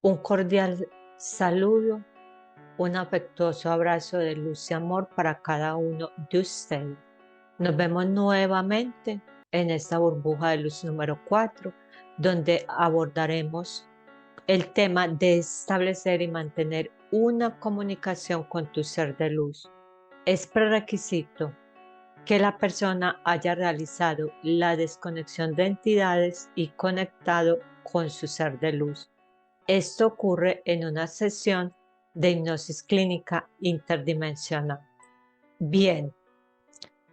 Un cordial saludo, un afectuoso abrazo de luz y amor para cada uno de ustedes. Nos vemos nuevamente en esta burbuja de luz número 4, donde abordaremos el tema de establecer y mantener una comunicación con tu ser de luz. Es prerequisito que la persona haya realizado la desconexión de entidades y conectado con su ser de luz. Esto ocurre en una sesión de hipnosis clínica interdimensional. Bien,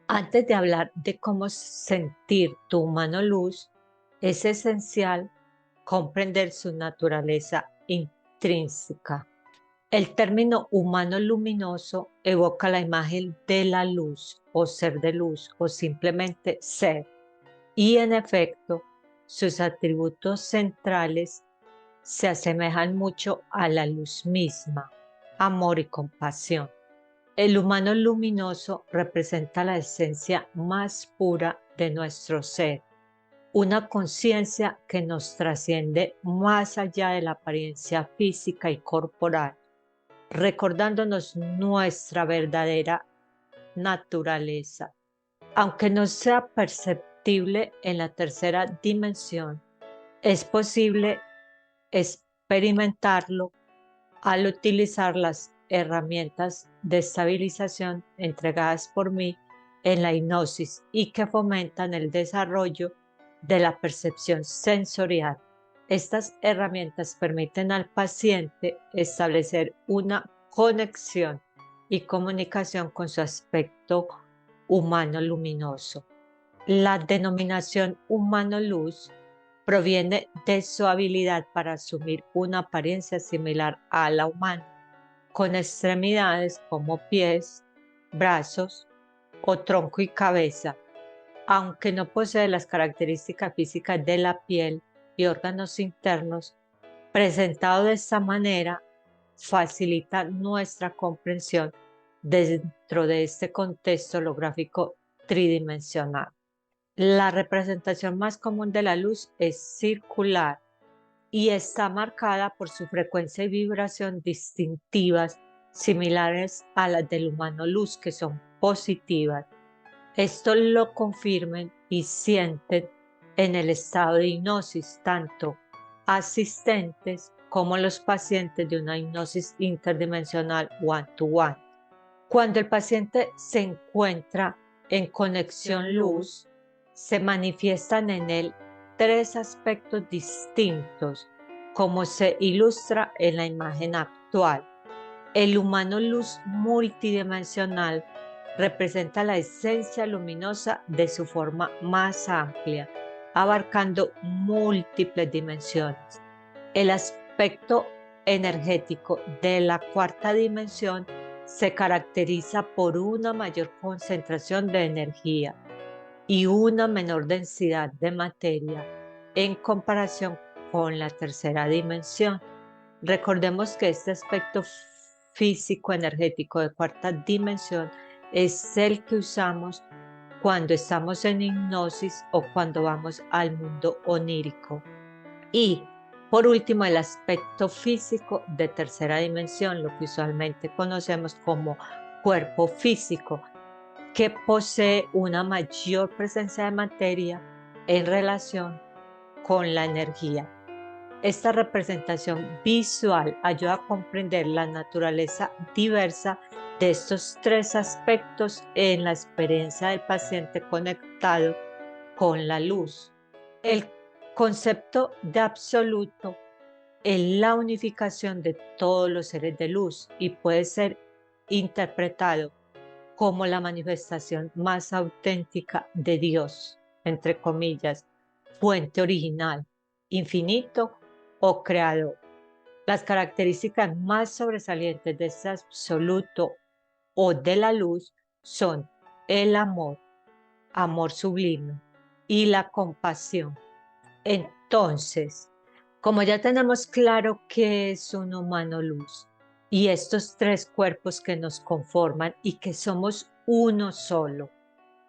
antes de hablar de cómo sentir tu humano luz, es esencial comprender su naturaleza intrínseca. El término humano luminoso evoca la imagen de la luz o ser de luz o simplemente ser. Y en efecto, sus atributos centrales se asemejan mucho a la luz misma, amor y compasión. El humano luminoso representa la esencia más pura de nuestro ser, una conciencia que nos trasciende más allá de la apariencia física y corporal, recordándonos nuestra verdadera naturaleza. Aunque no sea perceptible en la tercera dimensión, es posible experimentarlo al utilizar las herramientas de estabilización entregadas por mí en la hipnosis y que fomentan el desarrollo de la percepción sensorial. Estas herramientas permiten al paciente establecer una conexión y comunicación con su aspecto humano luminoso. La denominación humano luz proviene de su habilidad para asumir una apariencia similar a la humana, con extremidades como pies, brazos o tronco y cabeza, aunque no posee las características físicas de la piel y órganos internos. Presentado de esta manera, facilita nuestra comprensión dentro de este contexto holográfico tridimensional. La representación más común de la luz es circular y está marcada por su frecuencia y vibración distintivas, similares a las del humano luz, que son positivas. Esto lo confirman y sienten en el estado de hipnosis tanto asistentes como los pacientes de una hipnosis interdimensional one-to-one. Cuando el paciente se encuentra en conexión luz, se manifiestan en él tres aspectos distintos, como se ilustra en la imagen actual. El humano luz multidimensional representa la esencia luminosa de su forma más amplia, abarcando múltiples dimensiones. El aspecto energético de la cuarta dimensión se caracteriza por una mayor concentración de energía y una menor densidad de materia en comparación con la tercera dimensión. Recordemos que este aspecto físico energético de cuarta dimensión es el que usamos cuando estamos en hipnosis o cuando vamos al mundo onírico. Y por último, el aspecto físico de tercera dimensión, lo que usualmente conocemos como cuerpo físico, que posee una mayor presencia de materia en relación con la energía. Esta representación visual ayuda a comprender la naturaleza diversa de estos tres aspectos en la experiencia del paciente conectado con la luz. El concepto de absoluto es la unificación de todos los seres de luz y puede ser interpretado como la manifestación más auténtica de Dios, entre comillas, fuente original, infinito o creador. Las características más sobresalientes de este absoluto o de la luz son el amor, amor sublime, y la compasión. Entonces, como ya tenemos claro qué es un humano luz y estos tres cuerpos que nos conforman y que somos uno solo,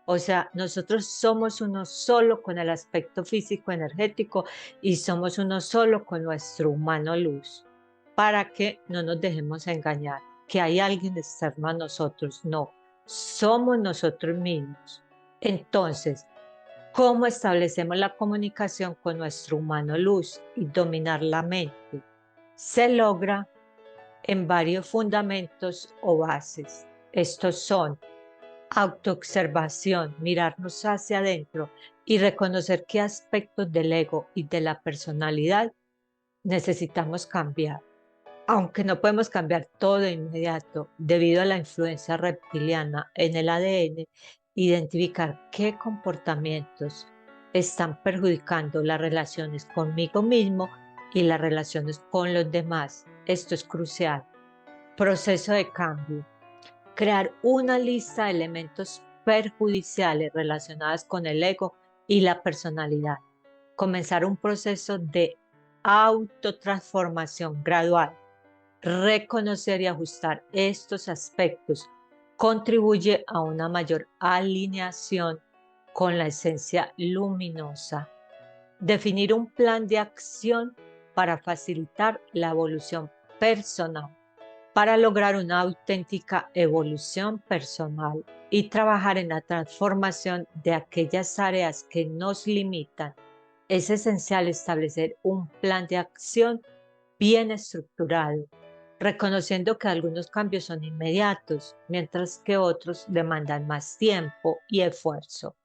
o sea, nosotros somos uno solo con el aspecto físico energético y somos uno solo con nuestro humano luz. para que no nos dejemos engañar, que hay alguien externo a nosotros. No, somos nosotros mismos. Entonces, ¿cómo establecemos la comunicación con nuestro humano luz y dominar la mente? Se logra en varios fundamentos o bases. Estos son autoobservación, mirarnos hacia adentro y reconocer qué aspectos del ego y de la personalidad necesitamos cambiar. Aunque no podemos cambiar todo de inmediato debido a la influencia reptiliana en el ADN, identificar qué comportamientos están perjudicando las relaciones conmigo mismo y las relaciones con los demás. Esto es crucial. Proceso de cambio. Crear una lista de elementos perjudiciales relacionados con el ego y la personalidad. Comenzar un proceso de autotransformación gradual. Reconocer y ajustar estos aspectos contribuye a una mayor alineación con la esencia luminosa. Definir un plan de acción para facilitar la evolución personal, para lograr una auténtica evolución personal y trabajar en la transformación de aquellas áreas que nos limitan. Es esencial establecer un plan de acción bien estructurado, reconociendo que algunos cambios son inmediatos, mientras que otros demandan más tiempo y esfuerzo,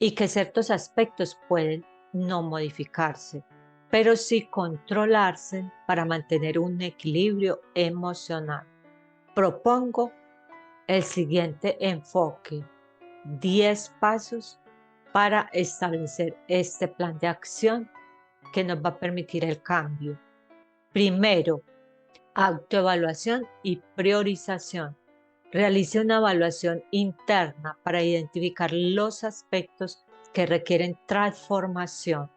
y que ciertos aspectos pueden no modificarse, pero sí controlarse para mantener un equilibrio emocional. Propongo el siguiente enfoque: 10 pasos para establecer este plan de acción que nos va a permitir el cambio. Primero, autoevaluación y priorización. Realice una evaluación interna para identificar los aspectos que requieren transformación.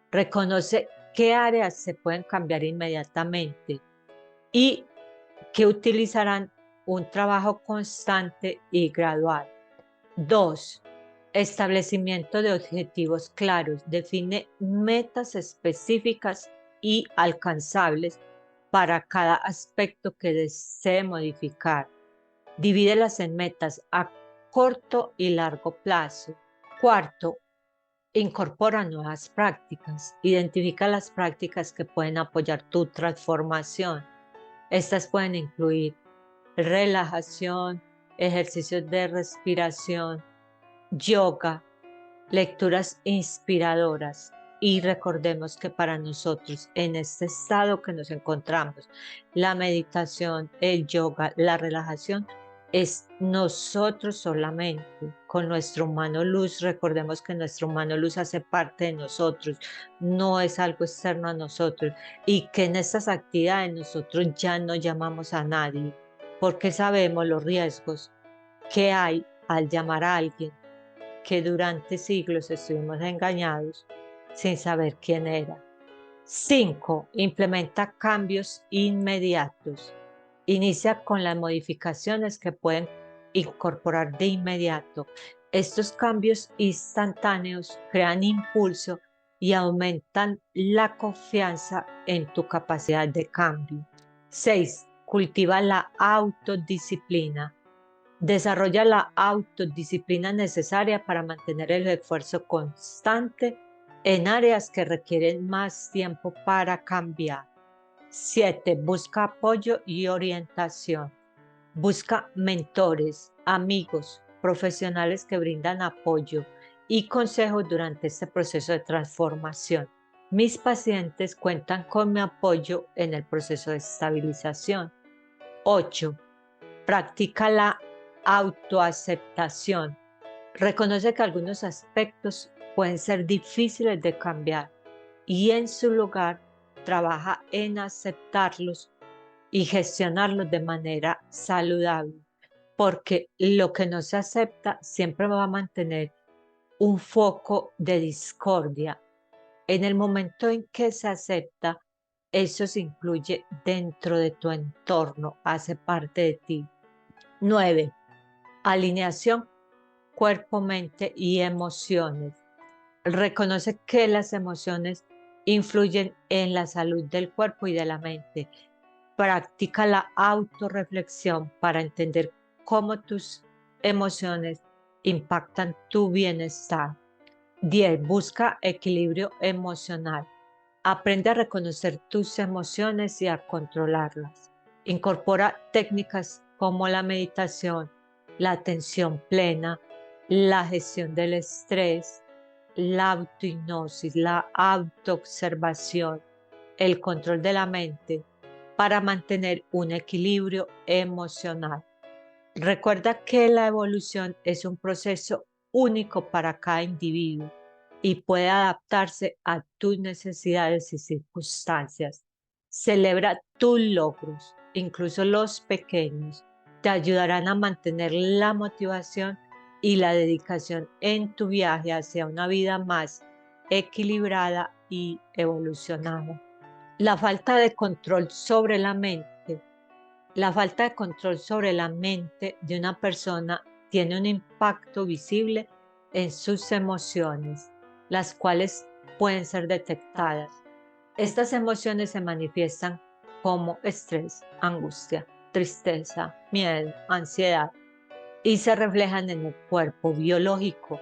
Reconoce qué áreas se pueden cambiar inmediatamente y que utilizarán un trabajo constante y gradual. 2. Establecimiento de objetivos claros. Define metas específicas y alcanzables para cada aspecto que desee modificar. Divídelas en metas a corto y largo plazo. Cuarto, incorpora nuevas prácticas. Identifica las prácticas que pueden apoyar tu transformación. Estas pueden incluir relajación, ejercicios de respiración, yoga, lecturas inspiradoras. Y recordemos que para nosotros, en este estado que nos encontramos, la meditación, el yoga, la relajación, es nosotros solamente, con nuestro humano luz. Recordemos que nuestro humano luz hace parte de nosotros, no es algo externo a nosotros, y que en estas actividades nosotros ya no llamamos a nadie, porque sabemos los riesgos que hay al llamar a alguien que durante siglos estuvimos engañados sin saber quién era. 5. Implementa cambios inmediatos. Inicia con las modificaciones que pueden incorporar de inmediato. Estos cambios instantáneos crean impulso y aumentan la confianza en tu capacidad de cambio. 6. Cultiva la autodisciplina. Desarrolla la autodisciplina necesaria para mantener el esfuerzo constante en áreas que requieren más tiempo para cambiar. 7. Busca apoyo y orientación. Busca mentores, amigos, profesionales que brindan apoyo y consejos durante este proceso de transformación. Mis pacientes cuentan con mi apoyo en el proceso de estabilización. 8. Practica la autoaceptación. Reconoce que algunos aspectos pueden ser difíciles de cambiar y en su lugar trabaja en aceptarlos y gestionarlos de manera saludable, porque lo que no se acepta siempre va a mantener un foco de discordia. En el momento en que se acepta, eso se incluye dentro de tu entorno, hace parte de ti. 9. Alineación cuerpo, mente y emociones. Reconoce que las emociones influyen en la salud del cuerpo y de la mente. Practica la autorreflexión para entender cómo tus emociones impactan tu bienestar. 10. Busca equilibrio emocional. Aprende a reconocer tus emociones y a controlarlas. Incorpora técnicas como la meditación, la atención plena, la gestión del estrés, la autohipnosis, la autoobservación, el control de la mente para mantener un equilibrio emocional. Recuerda que la evolución es un proceso único para cada individuo y puede adaptarse a tus necesidades y circunstancias. Celebra tus logros, incluso los pequeños, te ayudarán a mantener la motivación y la dedicación en tu viaje hacia una vida más equilibrada y evolucionada. La falta de control sobre la mente. La falta de control sobre la mente de una persona tiene un impacto visible en sus emociones, las cuales pueden ser detectadas. Estas emociones se manifiestan como estrés, angustia, tristeza, miedo, ansiedad y se reflejan en el cuerpo biológico.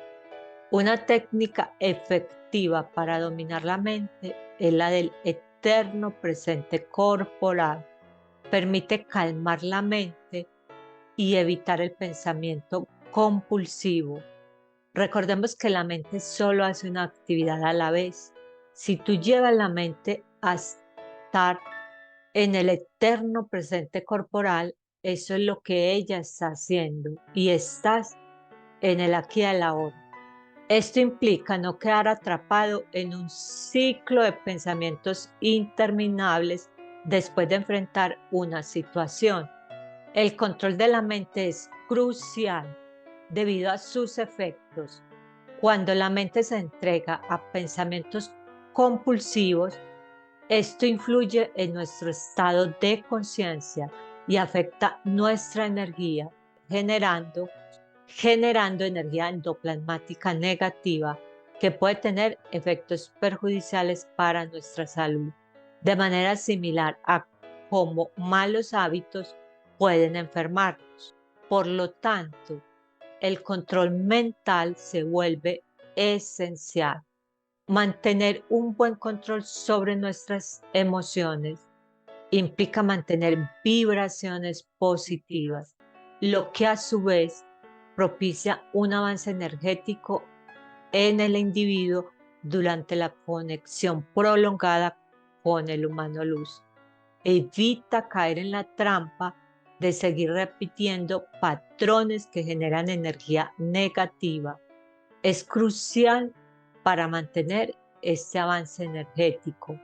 Una técnica efectiva para dominar la mente es la del eterno presente corporal. Permite calmar la mente y evitar el pensamiento compulsivo. Recordemos que la mente solo hace una actividad a la vez. Si tú llevas la mente a estar en el eterno presente corporal, eso es lo que ella está haciendo y estás en el aquí y el ahora. Esto implica no quedar atrapado en un ciclo de pensamientos interminables después de enfrentar una situación. El control de la mente es crucial debido a sus efectos. Cuando la mente se entrega a pensamientos compulsivos, esto influye en nuestro estado de conciencia y afecta nuestra energía, generando energía endoplasmática negativa que puede tener efectos perjudiciales para nuestra salud, de manera similar a cómo malos hábitos pueden enfermarnos. Por lo tanto, el control mental se vuelve esencial. Mantener un buen control sobre nuestras emociones implica mantener vibraciones positivas, lo que a su vez propicia un avance energético en el individuo durante la conexión prolongada con el humano luz. Evita caer en la trampa de seguir repitiendo patrones que generan energía negativa. Es crucial para mantener este avance energético.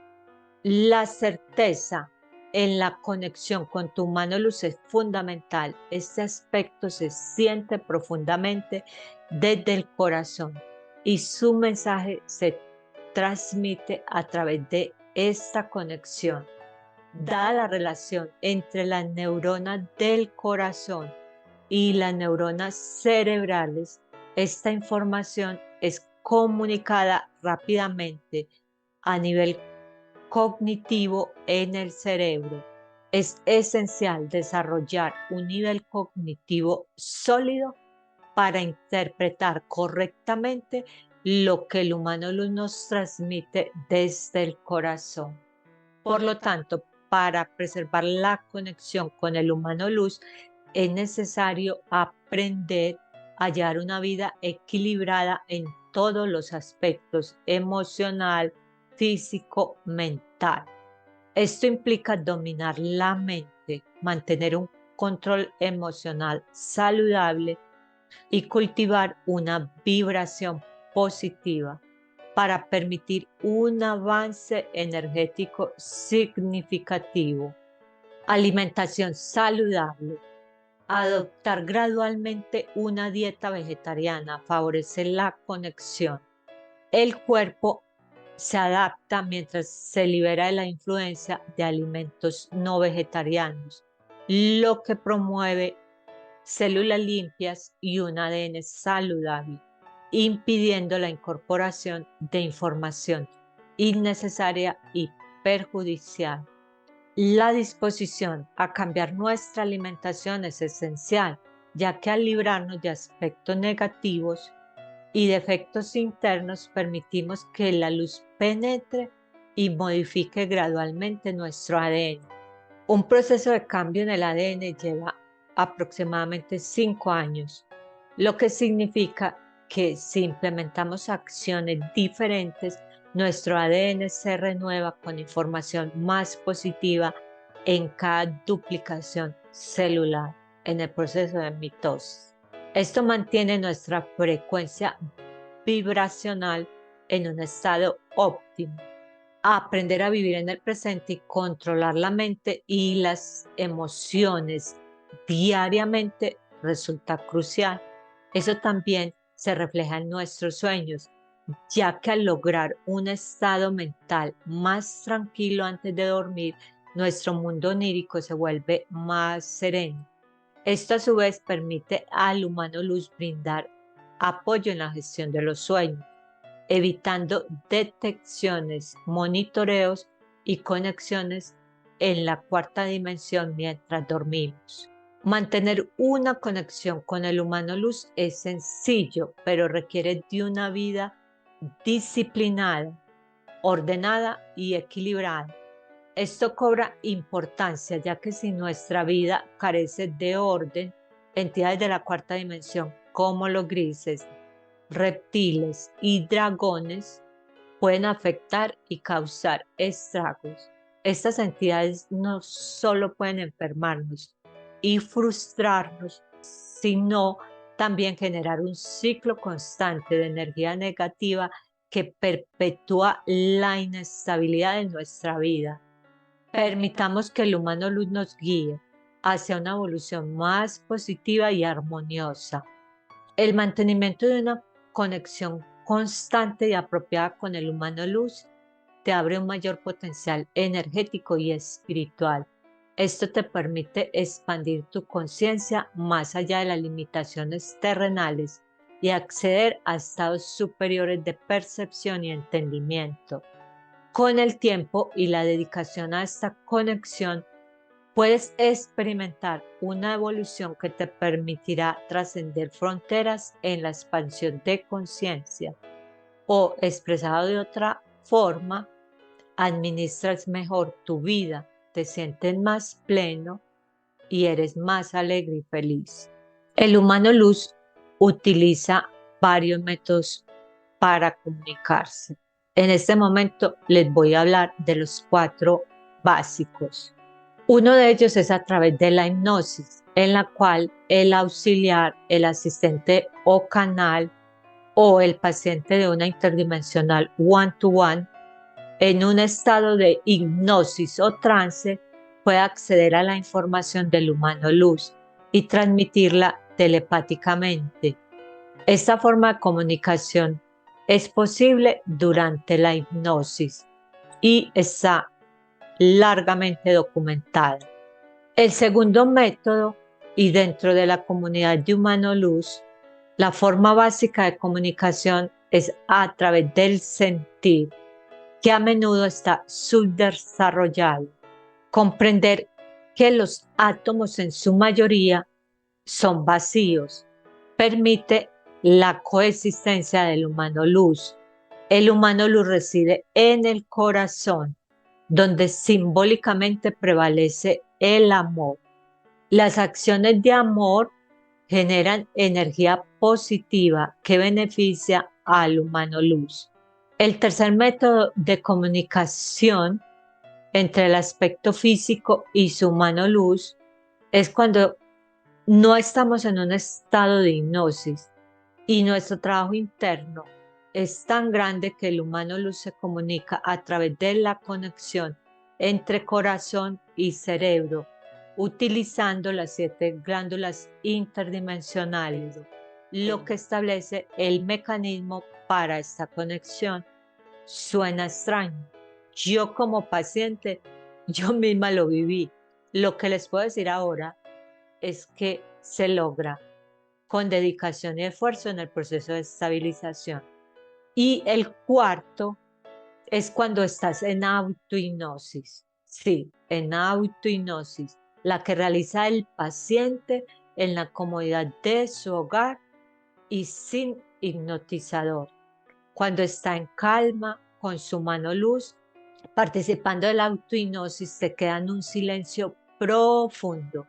La certeza en la conexión con tu humano luz es fundamental. Este aspecto se siente profundamente desde el corazón y su mensaje se transmite a través de esta conexión. Dada la relación entre las neuronas del corazón y las neuronas cerebrales, esta información es comunicada rápidamente a nivel cognitivo en el cerebro. Es esencial desarrollar un nivel cognitivo sólido para interpretar correctamente lo que el humano luz nos transmite desde el corazón. Por lo tanto, para preservar la conexión con el humano luz, es necesario aprender a llevar una vida equilibrada en todos los aspectos: emocional, físico, mental. Esto implica dominar la mente, mantener un control emocional saludable y cultivar una vibración positiva para permitir un avance energético significativo. Alimentación saludable. Adoptar gradualmente una dieta vegetariana favorece la conexión. El cuerpo se adapta mientras se libera de la influencia de alimentos no vegetarianos, lo que promueve células limpias y un ADN saludable, impidiendo la incorporación de información innecesaria y perjudicial. La disposición a cambiar nuestra alimentación es esencial, ya que al librarnos de aspectos negativos y defectos internos permitimos que la luz penetre y modifique gradualmente nuestro ADN. Un proceso de cambio en el ADN lleva aproximadamente 5 años, lo que significa que si implementamos acciones diferentes, nuestro ADN se renueva con información más positiva en cada duplicación celular en el proceso de mitosis. Esto mantiene nuestra frecuencia vibracional en un estado óptimo. Aprender a vivir en el presente y controlar la mente y las emociones diariamente resulta crucial. Eso también se refleja en nuestros sueños, ya que al lograr un estado mental más tranquilo antes de dormir, nuestro mundo onírico se vuelve más sereno. Esto a su vez permite al humano luz brindar apoyo en la gestión de los sueños, evitando detecciones, monitoreos y conexiones en la cuarta dimensión mientras dormimos. Mantener una conexión con el humano luz es sencillo, pero requiere de una vida disciplinada, ordenada y equilibrada. Esto cobra importancia ya que si nuestra vida carece de orden, entidades de la cuarta dimensión como los grises, reptiles y dragones pueden afectar y causar estragos. Estas entidades no solo pueden enfermarnos y frustrarnos, sino también generar un ciclo constante de energía negativa que perpetúa la inestabilidad de nuestra vida. Permitamos que el humano luz nos guíe hacia una evolución más positiva y armoniosa. El mantenimiento de una conexión constante y apropiada con el humano luz te abre un mayor potencial energético y espiritual. Esto te permite expandir tu conciencia más allá de las limitaciones terrenales y acceder a estados superiores de percepción y entendimiento. Con el tiempo y la dedicación a esta conexión, puedes experimentar una evolución que te permitirá trascender fronteras en la expansión de conciencia. O, expresado de otra forma, administras mejor tu vida, te sientes más pleno y eres más alegre y feliz. El humano luz utiliza varios métodos para comunicarse. En este momento les voy a hablar de los 4 básicos. Uno de ellos es a través de la hipnosis, en la cual el auxiliar, el asistente o canal o el paciente de una interdimensional one-to-one, en un estado de hipnosis o trance, puede acceder a la información del humano luz y transmitirla telepáticamente. Esta forma de comunicación es posible durante la hipnosis y está largamente documentada. El segundo método, y dentro de la comunidad de humano luz, la forma básica de comunicación es a través del sentir, que a menudo está subdesarrollado. Comprender que los átomos en su mayoría son vacíos permite la coexistencia del humano luz. El humano luz reside en el corazón, donde simbólicamente prevalece el amor. Las acciones de amor generan energía positiva que beneficia al humano luz. El tercer método de comunicación entre el aspecto físico y su humano luz es cuando no estamos en un estado de hipnosis y nuestro trabajo interno es tan grande que el humano luz se comunica a través de la conexión entre corazón y cerebro, utilizando las 7 glándulas interdimensionales, lo que establece el mecanismo para esta conexión. Suena extraño. Yo como paciente, yo misma lo viví. Lo que les puedo decir ahora es que se logra con dedicación y esfuerzo en el proceso de estabilización. Y el cuarto es cuando estás en autohipnosis. Sí, en autohipnosis, la que realiza el paciente en la comodidad de su hogar y sin hipnotizador. Cuando está en calma, con su mano luz, participando de la autohipnosis, se queda en un silencio profundo.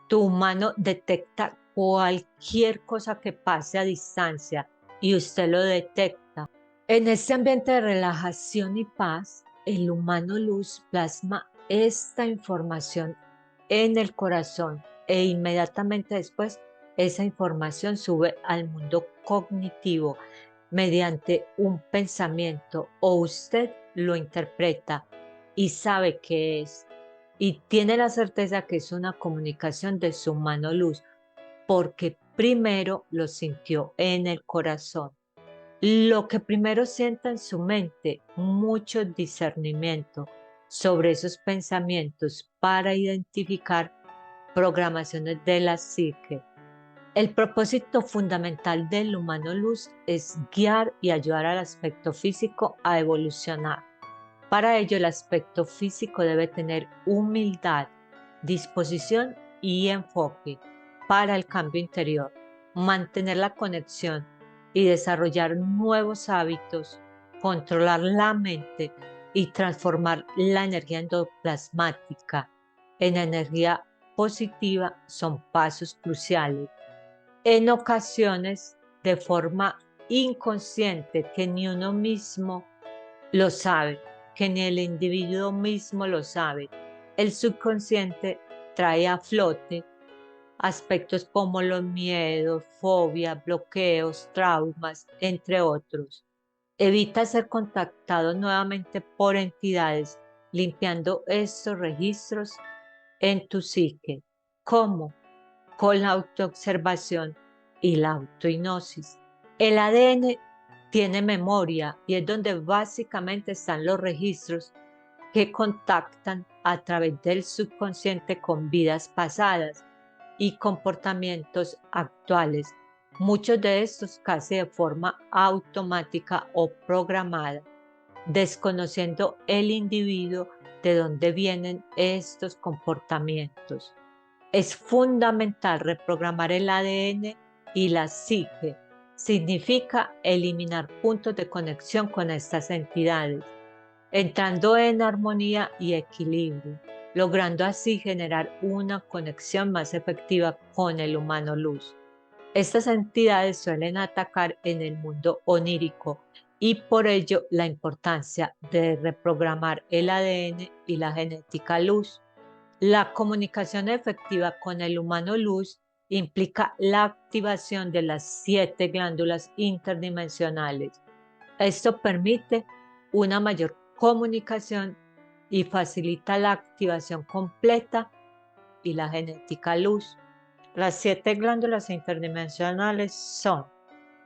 Tu mano detecta cualquier cosa que pase a distancia y usted lo detecta. En este ambiente de relajación y paz, el humano luz plasma esta información en el corazón e inmediatamente después esa información sube al mundo cognitivo mediante un pensamiento o usted lo interpreta y sabe qué es y tiene la certeza que es una comunicación de su mano luz porque primero lo sintió en el corazón. Lo que primero sienta en su mente, mucho discernimiento sobre esos pensamientos para identificar programaciones de la psique. El propósito fundamental del humano luz es guiar y ayudar al aspecto físico a evolucionar. Para ello, el aspecto físico debe tener humildad, disposición y enfoque para el cambio interior, mantener la conexión y desarrollar nuevos hábitos, controlar la mente y transformar la energía endoplasmática en energía positiva son pasos cruciales. En ocasiones, de forma inconsciente, que ni uno mismo lo sabe, que ni el individuo mismo lo sabe. El subconsciente trae a flote aspectos como los miedos, fobias, bloqueos, traumas, entre otros. Evita ser contactado nuevamente por entidades, limpiando estos registros en tu psique. ¿Cómo? Con la autoobservación y la autohipnosis. El ADN tiene memoria y es donde básicamente están los registros que contactan a través del subconsciente con vidas pasadas y comportamientos actuales, muchos de estos casi de forma automática o programada, desconociendo el individuo de dónde vienen estos comportamientos. Es fundamental reprogramar el ADN y la psique. Significa eliminar puntos de conexión con estas entidades, entrando en armonía y equilibrio, logrando así generar una conexión más efectiva con el humano luz. Estas entidades suelen atacar en el mundo onírico y por ello la importancia de reprogramar el ADN y la genética luz. La comunicación efectiva con el humano luz implica la activación de las 7 glándulas interdimensionales. Esto permite una mayor comunicación y facilita la activación completa y la genética luz. Las 7 glándulas interdimensionales son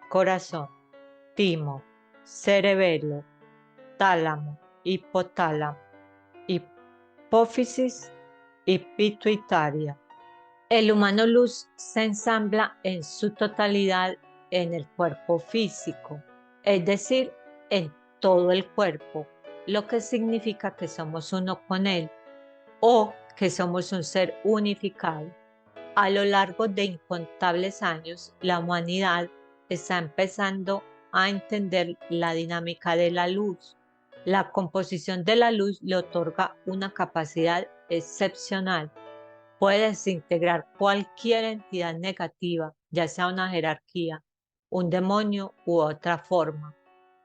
corazón, timo, cerebelo, tálamo, hipotálamo, hipófisis y pituitaria. El humano luz se ensambla en su totalidad en el cuerpo físico, es decir, en todo el cuerpo, lo que significa que somos uno con él o que somos un ser unificado. A lo largo de incontables años, la humanidad está empezando a entender la dinámica de la luz. La composición de la luz le otorga una capacidad excepcional. Puede desintegrar cualquier entidad negativa, ya sea una jerarquía, un demonio u otra forma.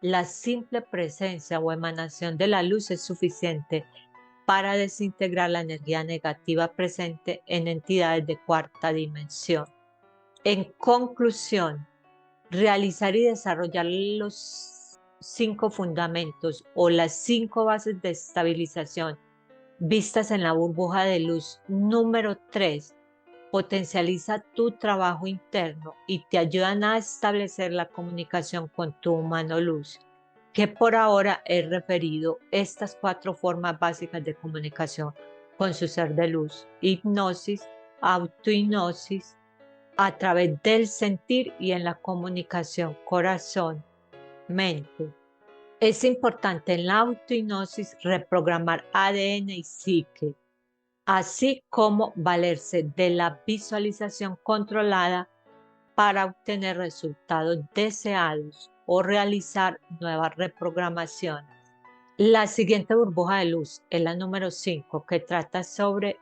La simple presencia o emanación de la luz es suficiente para desintegrar la energía negativa presente en entidades de cuarta dimensión. En conclusión, realizar y desarrollar los 5 fundamentos o las 5 bases de estabilización vistas en la burbuja de luz número 3 potencializa tu trabajo interno y te ayudan a establecer la comunicación con tu humano luz, que por ahora he referido estas 4 formas básicas de comunicación con su ser de luz: hipnosis, autohipnosis, a través del sentir y en la comunicación corazón, mente, Es importante en la autohipnosis reprogramar ADN y psique, así como valerse de la visualización controlada para obtener resultados deseados o realizar nuevas reprogramaciones. La siguiente burbuja de luz es la número 5, que trata sobre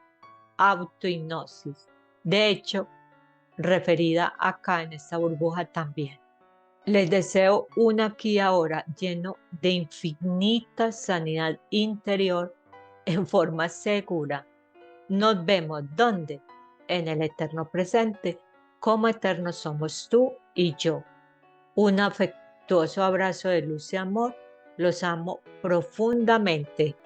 autohipnosis. De hecho, referida acá en esta burbuja también. Les deseo un aquí y ahora lleno de infinita sanidad interior en forma segura. Nos vemos ¿dónde? En el eterno presente, como eternos somos tú y yo. Un afectuoso abrazo de luz y amor. Los amo profundamente.